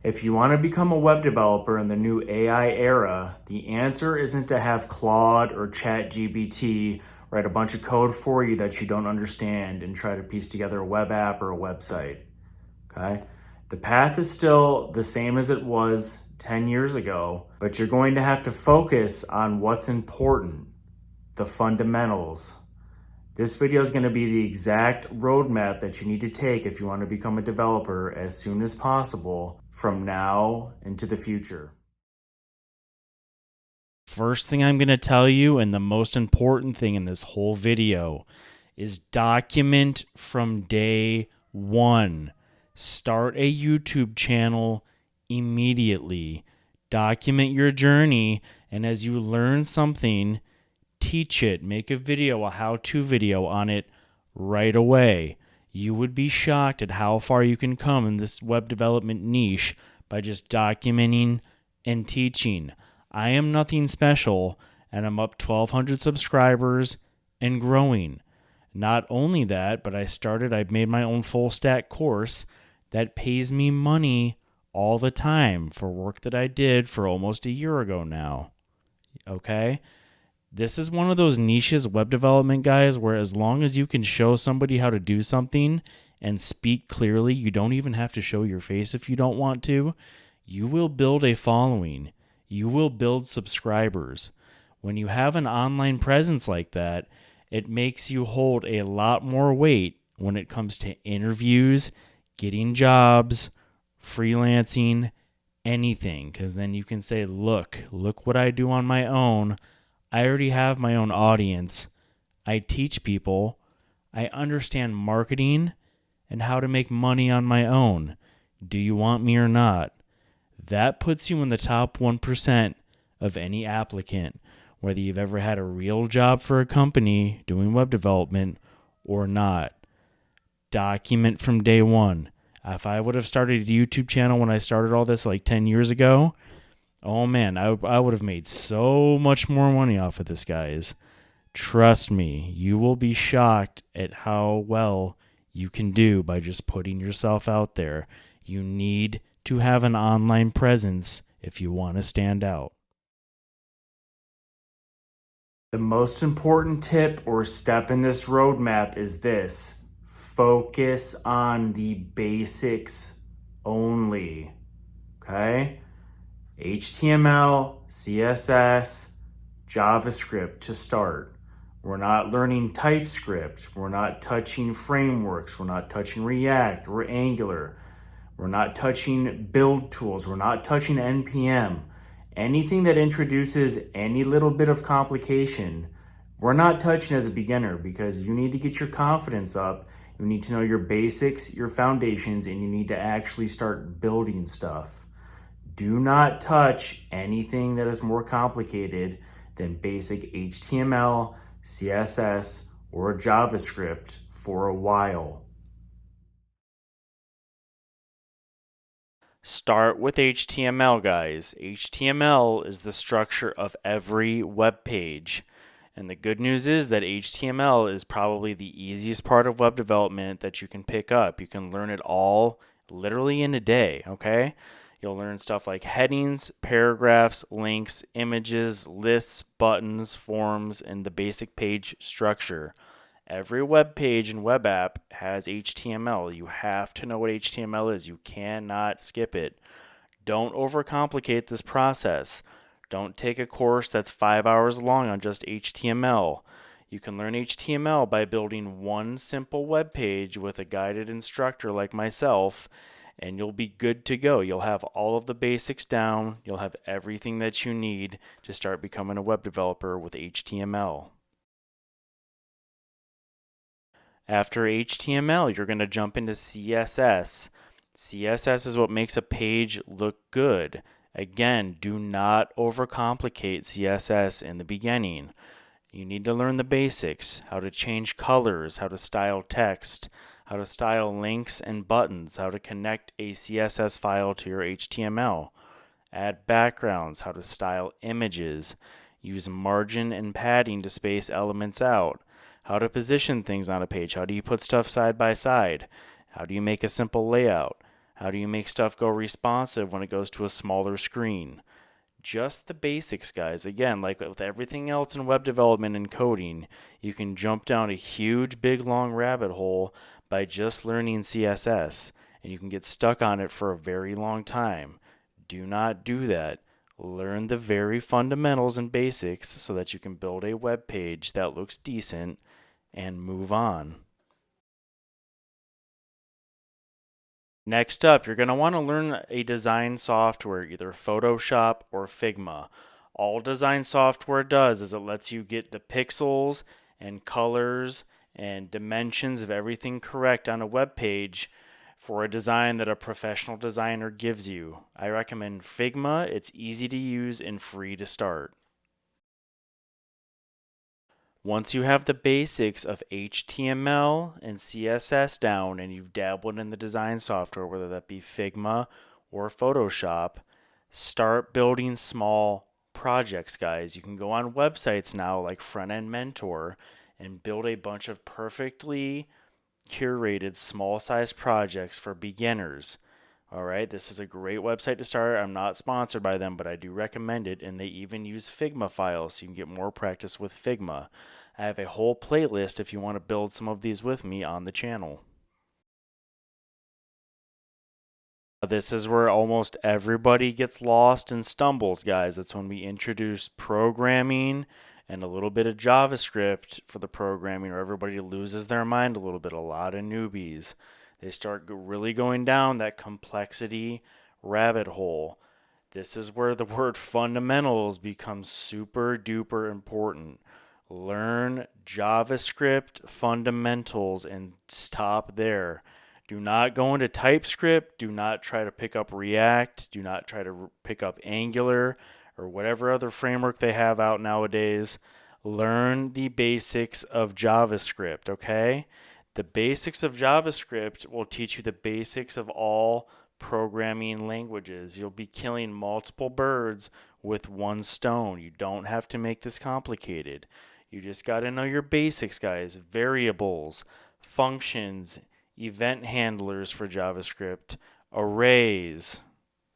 If you want to become a web developer in the new AI era, the answer isn't to have Claude or ChatGPT write a bunch of code for you that you don't understand and try to piece together a web app or a website. Okay? The path is still the same as it was 10 years ago, but you're going to have to focus on what's important, the fundamentals. This video is going to be the exact roadmap that you need to take if you want to become a developer as soon as possible from now into the future. First thing I'm going to tell you, and the most important thing in this whole video, is document from day one. Start a YouTube channel immediately. Document your journey, and as you learn something, teach it. Make a video, a how-to video on it right away. You would be shocked at how far you can come in this web development niche by just documenting and teaching. I am nothing special, and I'm up 1,200 subscribers and growing. Not only that, but I've made my own full stack course that pays me money all the time for work that I did for almost a year ago now. Okay? This is one of those niches, web development guys, where as long as you can show somebody how to do something and speak clearly, you don't even have to show your face if you don't want to, you will build a following. You will build subscribers. When you have an online presence like that, it makes you hold a lot more weight when it comes to interviews, getting jobs, freelancing, anything. Because then you can say, look what I do on my own. I already have my own audience. I teach people. I understand marketing and how to make money on my own. Do you want me or not? That puts you in the top 1% of any applicant, whether you've ever had a real job for a company doing web development or not. Document from day one. If I would have started a YouTube channel when I started all this like 10 years ago, oh man, I would have made so much more money off of this, guys. Trust me, you will be shocked at how well you can do by just putting yourself out there. You need to have an online presence if you want to stand out. The most important tip or step in this roadmap is this: focus on the basics only. Okay? HTML, CSS, JavaScript to start. We're not learning TypeScript. We're not touching frameworks. We're not touching React or Angular. We're not touching build tools. We're not touching NPM. Anything that introduces any little bit of complication, we're not touching as a beginner, because you need to get your confidence up. You need to know your basics, your foundations, and you need to actually start building stuff. Do not touch anything that is more complicated than basic HTML, CSS, or JavaScript for a while. Start with HTML, guys. HTML is the structure of every web page. And the good news is that HTML is probably the easiest part of web development that you can pick up. You can learn it all literally in a day, okay? You'll learn stuff like headings, paragraphs, links, images, lists, buttons, forms, and the basic page structure. Every web page and web app has HTML. You have to know what HTML is. You cannot skip it. Don't overcomplicate this process. Don't take a course that's 5 hours long on just HTML. You can learn HTML by building one simple web page with a guided instructor like myself, and you'll be good to go. You'll have all of the basics down. You'll have everything that you need to start becoming a web developer with HTML. After HTML, you're going to jump into CSS. CSS is what makes a page look good. Again, do not overcomplicate CSS in the beginning. You need to learn the basics: how to change colors, how to style text, how to style links and buttons, how to connect a CSS file to your HTML, add backgrounds, how to style images, use margin and padding to space elements out, how to position things on a page, how do you put stuff side by side, how do you make a simple layout, How do you make stuff go responsive when it goes to a smaller screen? Just the basics, guys. Again, like with everything else in web development and coding, you can jump down a huge, big, long rabbit hole by just learning CSS, and you can get stuck on it for a very long time. Do not do that. Learn the very fundamentals and basics so that you can build a web page that looks decent and move on. Next up, you're going to want to learn a design software, either Photoshop or Figma. All design software does is it lets you get the pixels and colors and dimensions of everything correct on a web page for a design that a professional designer gives you. I recommend Figma. It's easy to use and free to start. Once you have the basics of HTML and CSS down and you've dabbled in the design software, whether that be Figma or Photoshop, start building small projects, guys. You can go on websites now like Front End Mentor and build a bunch of perfectly curated small size projects for beginners. All right, this is a great website to start. I'm not sponsored by them, but I do recommend it, and they even use Figma files so you can get more practice with Figma. I have a whole playlist if you want to build some of these with me on the channel. This is where almost everybody gets lost and stumbles, guys. That's when we introduce programming and a little bit of JavaScript for the programming, or everybody loses their mind a little bit. A lot of newbies. They start really going down that complexity rabbit hole. This is where the word fundamentals becomes super duper important. Learn JavaScript fundamentals and stop there. Do not go into TypeScript. Do not try to pick up React. Do not try to pick up Angular or whatever other framework they have out nowadays. Learn the basics of JavaScript, okay? The basics of JavaScript will teach you the basics of all programming languages. You'll be killing multiple birds with one stone. You don't have to make this complicated. You just got to know your basics, guys. Variables, functions, event handlers for JavaScript, arrays,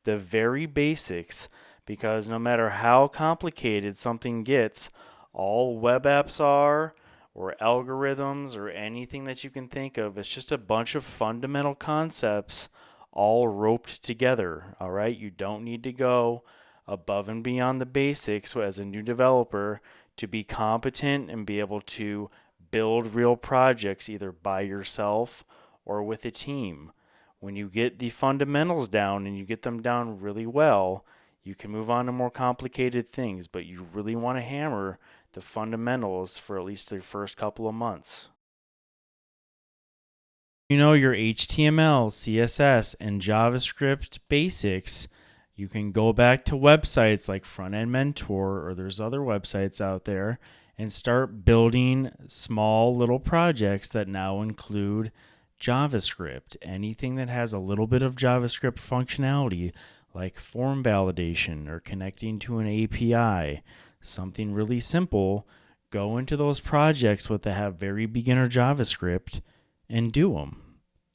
the very basics, because no matter how complicated something gets, all web apps are, or algorithms, or anything that you can think of, it's just a bunch of fundamental concepts all roped together. All right, you don't need to go above and beyond the basics as a new developer to be competent and be able to build real projects either by yourself or with a team. When you get the fundamentals down and you get them down really well, you can move on to more complicated things, but you really want to hammer the fundamentals for at least the first couple of months. You know your HTML, CSS, and JavaScript basics, you can go back to websites like Front End Mentor, or there's other websites out there, and start building small little projects that now include JavaScript. Anything that has a little bit of JavaScript functionality, like form validation or connecting to an API, something really simple, go into those projects that have very beginner JavaScript and do them.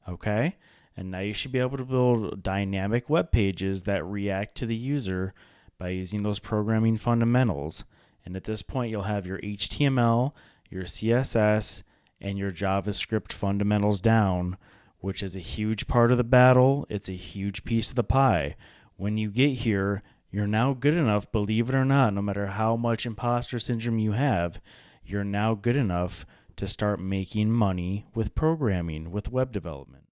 Okay? And now you should be able to build dynamic web pages that react to the user by using those programming fundamentals. And at this point, you'll have your HTML, your CSS, and your JavaScript fundamentals down, which is a huge part of the battle. It's a huge piece of the pie. When you get here, you're now good enough, believe it or not, no matter how much imposter syndrome you have, you're now good enough to start making money with programming, with web development.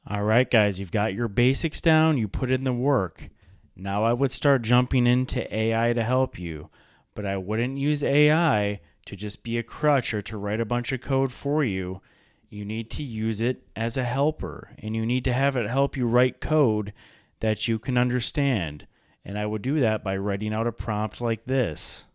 All right, guys, you've got your basics down, you put in the work. Now I would start jumping into AI to help you, but I wouldn't use AI to just be a crutch or to write a bunch of code for you. You need to use it as a helper, and you need to have it help you write code that you can understand. And I would do that by writing out a prompt like this.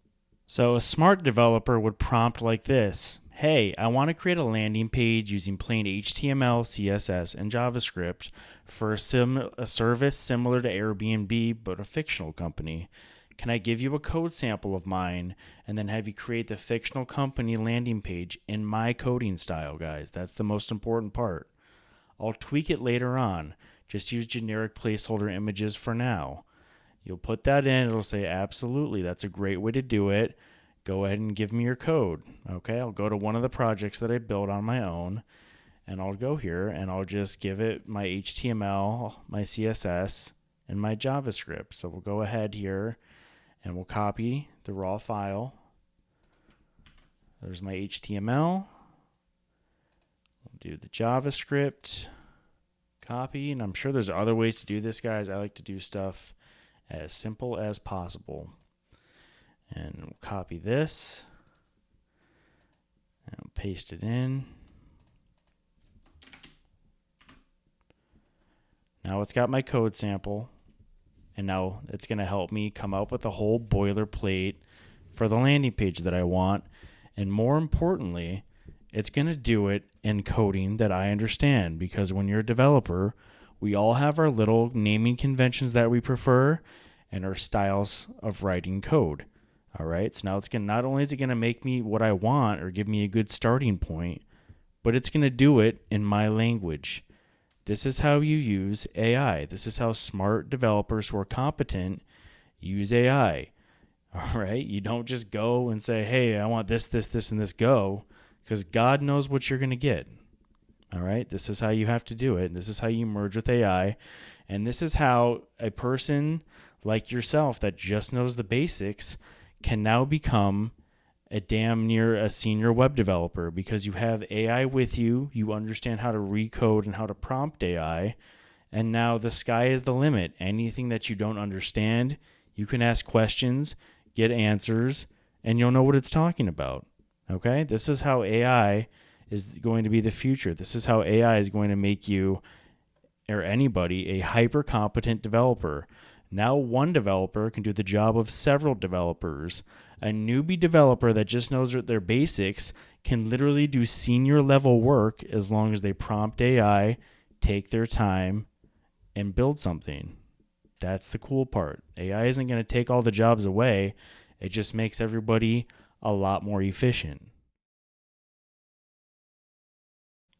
So a smart developer would prompt like this. Hey, I want to create a landing page using plain HTML, CSS, and JavaScript for a service similar to Airbnb, but a fictional company. Can I give you a code sample of mine and then have you create the fictional company landing page in my coding style, guys? That's the most important part. I'll tweak it later on. Just use generic placeholder images for now. You'll put that in. It'll say, absolutely, that's a great way to do it. Go ahead and give me your code. Okay, I'll go to one of the projects that I built on my own, and I'll go here and I'll just give it my HTML, my CSS, and my JavaScript. So we'll go ahead here and we'll copy the raw file. There's my HTML. We'll do the JavaScript, copy, and I'm sure there's other ways to do this, guys. I like to do stuff as simple as possible. And we'll copy this and we'll paste it in. Now it's got my code sample, and now it's going to help me come up with a whole boilerplate for the landing page that I want. And more importantly, it's going to do it in coding that I understand, because when you're a developer, we all have our little naming conventions that we prefer and our styles of writing code. All right. So now it's going to, not only is it going to make me what I want or give me a good starting point, but it's going to do it in my language. This is how you use AI. This is how smart developers who are competent use AI. All right. You don't just go and say, hey, I want this, and this, go, because God knows what you're going to get. All right. This is how you have to do it. This is how you merge with AI. And this is how a person like yourself that just knows the basics can now become a damn near a senior web developer, because you have AI with you. You understand how to recode and how to prompt AI. And now the sky is the limit. Anything that you don't understand, you can ask questions, get answers, and you'll know what it's talking about. Okay? This is how AI is going to be the future. This is how AI is going to make you, or anybody, a hyper competent developer. Now one developer can do the job of several developers. A newbie developer that just knows their basics can literally do senior level work as long as they prompt AI, take their time, and build something. That's the cool part. AI isn't going to take all the jobs away. It just makes everybody a lot more efficient.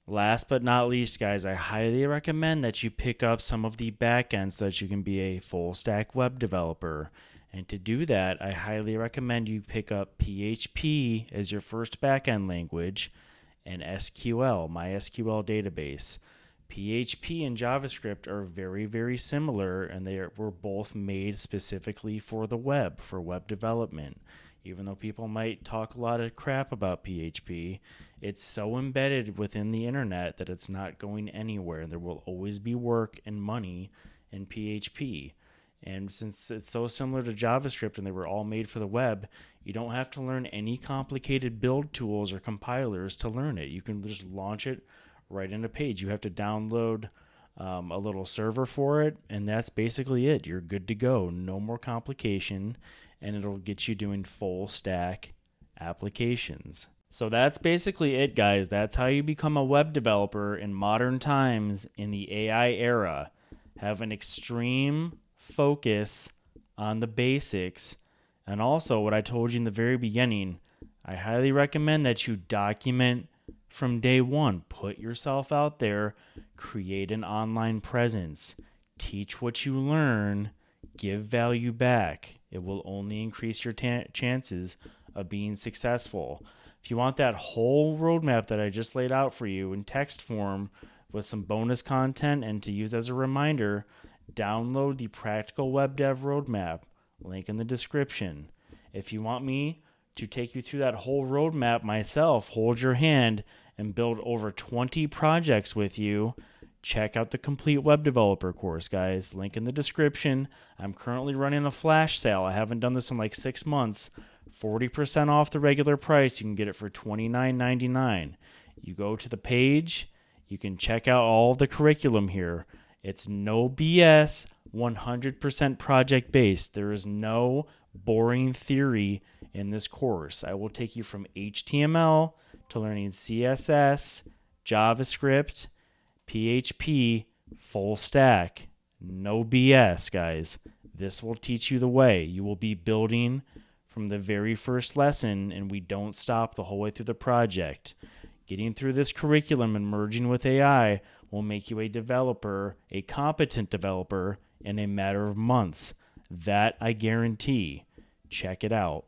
Last but not least, guys, I highly recommend that you pick up some of the backends so that you can be a full stack web developer. And to do that, I highly recommend you pick up PHP as your first backend language and SQL, MySQL database. PHP and JavaScript are very, very similar, and were both made specifically for the web, for web development. Even though people might talk a lot of crap about PHP, it's so embedded within the internet that it's not going anywhere. There will always be work and money in PHP. And since it's so similar to JavaScript and they were all made for the web, you don't have to learn any complicated build tools or compilers to learn it. You can just launch it right in a page. You have to download a little server for it, and that's basically it. You're good to go. No more complication, and it'll get you doing full stack applications. So that's basically it, guys. That's how you become a web developer in modern times in the AI era. Have an extreme focus on the basics, and also what I told you in the very beginning, I highly recommend that you document from day one. Put yourself out there, create an online presence, teach what you learn, give value back. It will only increase your chances of being successful. If you want that whole roadmap that I just laid out for you in text form with some bonus content and to use as a reminder, download the Practical Web Dev Roadmap, link in the description. If you want me to take you through that whole roadmap myself, hold your hand, and build over 20 projects with you, check out the Complete Web Developer course, guys. Link in the description. I'm currently running a flash sale. I haven't done this in like 6 months. 40% off the regular price. You can get it for $29.99. You go to the page. You can check out all the curriculum here. It's no BS, 100% project-based. There is no boring theory in this course. I will take you from HTML to learning CSS, JavaScript, PHP, full stack. No BS, guys. This will teach you the way. You will be building from the very first lesson, and we don't stop the whole way through the project. Getting through this curriculum and merging with AI will make you a developer, a competent developer, in a matter of months. That I guarantee. Check it out.